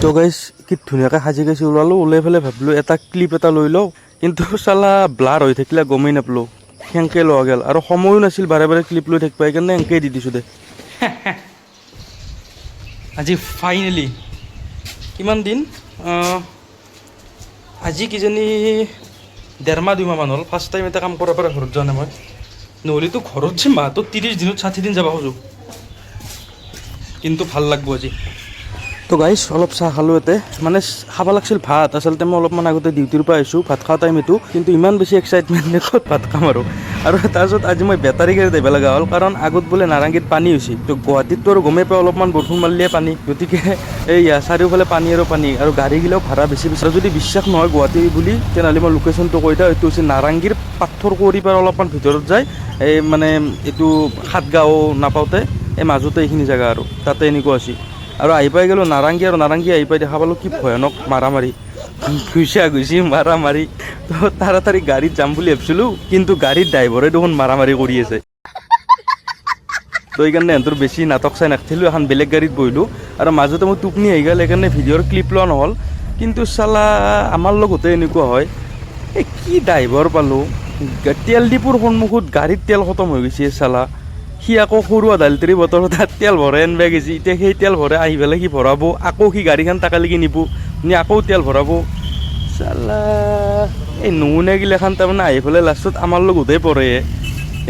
তো গাইজ কি ধুনীয়াকৈ সাজি কাচি ওলালোঁ, ওলাই পেলাই ভাবিলোঁ এটা ক্লিপ এটা লৈ লওঁ, কিন্তু চালা ব্লাৰ হৈ থাকিলে গমেই নাপালোঁ। সেনেকৈ লোৱা গ'ল আৰু সময়ো নাছিল বাৰে বাৰে ক্লিপ লৈ থাকিব, সেইকাৰণে এনেকৈ দি দিছোঁ দে। আজি ফাইনেলি কিমান দিন আজি কিজানি 1.5-2 মাহমান হ'ল ফাৰ্ষ্ট টাইম এটা কাম কৰাৰ পৰা ঘৰত যোৱা নাই মই। নহ'লেতো ঘৰত যে মাহটোত 30 দিনত 60 দিন যাব খোজোঁ, কিন্তু ভাল লাগব আজি। তো গাইছ অলপ চাহ খালোঁ ইয়াতে, মানে খাব লাগিছিল ভাত। আচলতে মই অলপমান আগতে ডিউটিৰ পৰা আহিছোঁ, ভাত খোৱা টাইম এইটো, কিন্তু ইমান বেছি এক্সাইটমেণ্ট ক'ত ভাত খাম আৰু তাৰপিছত আজি মই বেটাৰী গাড়ীত আহিব লগা হ'ল, কাৰণ আগত বোলে নাৰেংগীত পানী হৈছে। তো গুৱাহাটীততো আৰু গমেই পাই অলপমান বৰষুণ মাৰিলে পানী, গতিকে এইয়া চাৰিওফালে পানী আৰু গাড়ীগিলাও ভাড়া বেছি বেছি। আৰু যদি বিশ্বাস নহয় গুৱাহাটী বুলি, তেনেহ'লে মই লোকেশ্যনটো কৈ দিওঁ। এইটো হৈছে নাৰেংগীৰ পাথৰ কুঁৱৰীৰ পৰা অলপমান ভিতৰত যায়, এই মানে এইটো সাতগাঁও নাপাওঁতে এই মাজতে এইখিনি জেগা আৰু তাতে এনেকুৱা আছে। আৰু আহি পাই গ'লোঁ নাৰেংগী, আৰু নাৰেংগী আহি পাই দেখা পালোঁ কি ভয়ানক মাৰামাৰি, ঘুচি মাৰামাৰি। তো তাড়াতাড়ি গাড়ীত যাম বুলি ভাবিছিলোঁ, কিন্তু গাড়ীৰ ড্ৰাইভাৰে দেখোন মাৰামাৰি কৰি আছে। তো সেইকাৰণে সিহঁতৰ বেছি নাটক চাই নাথাকিলোঁ, এখন বেলেগ গাড়ীত বহিলোঁ। আৰু মাজতে মই টোপনি আহি গ'ল, সেইকাৰণে ভিডিঅ'ৰ ক্লিপ লোৱা নহ'ল। কিন্তু চালা আমাৰ লগতে এনেকুৱা হয়, এই কি ড্ৰাইভাৰ পালোঁ, তেল ডিপুৰ সন্মুখত গাড়ীত তেল খতম হৈ গৈছে চালা। সি আকৌ সৰু আধালিটাৰী বটল তাত তেল ভৰাই আনিব গৈছে, এতিয়া সেই তেল ভৰাই আহি পেলাই সি ভৰাব, আকৌ সি গাড়ীখন তাকালৈকে নিব নি আকৌ তেল ভৰাব চালা। এই নমুনাগিলাখান তাৰমানে আহি পেলাই লাষ্টত আমাৰ লগতে পৰে।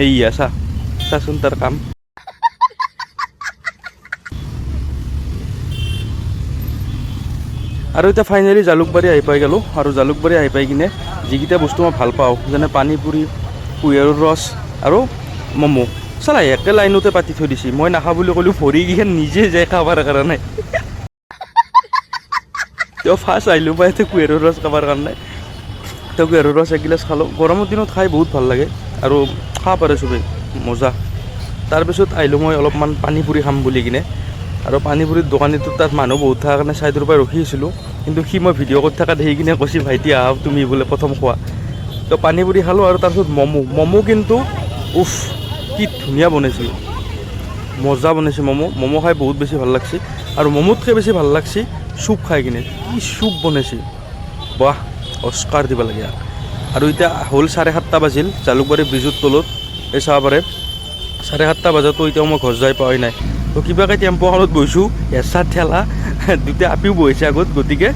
এইয়া চাচোন তাৰ কাম। আৰু এতিয়া ফাইনেলি জালুকবাৰী আহি পাই গ'লোঁ, আৰু জালুকবাৰী আহি পাই কিনে যিকেইটা বস্তু মই ভাল পাওঁ, যেনে পানী পুৰি, কুঁহিয়াৰৰ ৰস আৰু ম'ম', চালা একে লাইনতে পাতি থৈ দিছে। মই নাখাওঁ বুলি ক'লেও ভৰিকেইখন নিজে যায় খাবৰ কাৰণে। তেওঁ ফাৰ্ষ্ট আহিলোঁ পাই কুঁহিয়াৰৰ ৰস খাবৰ কাৰণে। তেওঁ কুঁহিয়াৰৰ ৰস এগিলাচ খালোঁ, গৰমৰ দিনত খাই বহুত ভাল লাগে আৰু খাব পাৰে চবেই, মজা। তাৰপিছত আহিলোঁ মই অলপমান পানী পুৰি খাম বুলি কিনে, আৰু পানী পুৰিৰ দোকানীটোৰ তাত মানুহ বহুত থকাৰ কাৰণে ছাইডৰ পৰা ৰখি আছিলোঁ, কিন্তু সি মই ভিডিঅ' কৰি থকা দেখি কিনে কৈছে ভাইটি আহক তুমি বোলে প্ৰথম খোৱা। তো পানী পুৰি খালোঁ, আৰু তাৰপিছত ম'ম' কিন্তু উফ কি ধুনীয়া বনাইছিল, মজা বনাইছে ম'ম' খাই বহুত বেছি ভাল লাগছে। আৰু ম'ম'তকৈ বেছি ভাল লাগছে চুপ খাই কিনে, কি চুপ বনাইছে, বাহ অস্কাৰ দিব লাগে। আৰু এতিয়া হ'ল 7:30 বাজিল, জালুকবাৰী ব্ৰিজৰ তলত এই চাব পাৰে। 7:30 বজাতো এতিয়াও মই ঘৰ যাই পোৱাই নাই। তো কিবাকৈ টেম্পোখনত বহিছোঁ, হেঁচা ঠেলা দুটা আপিও বহিছে আগত, গতিকে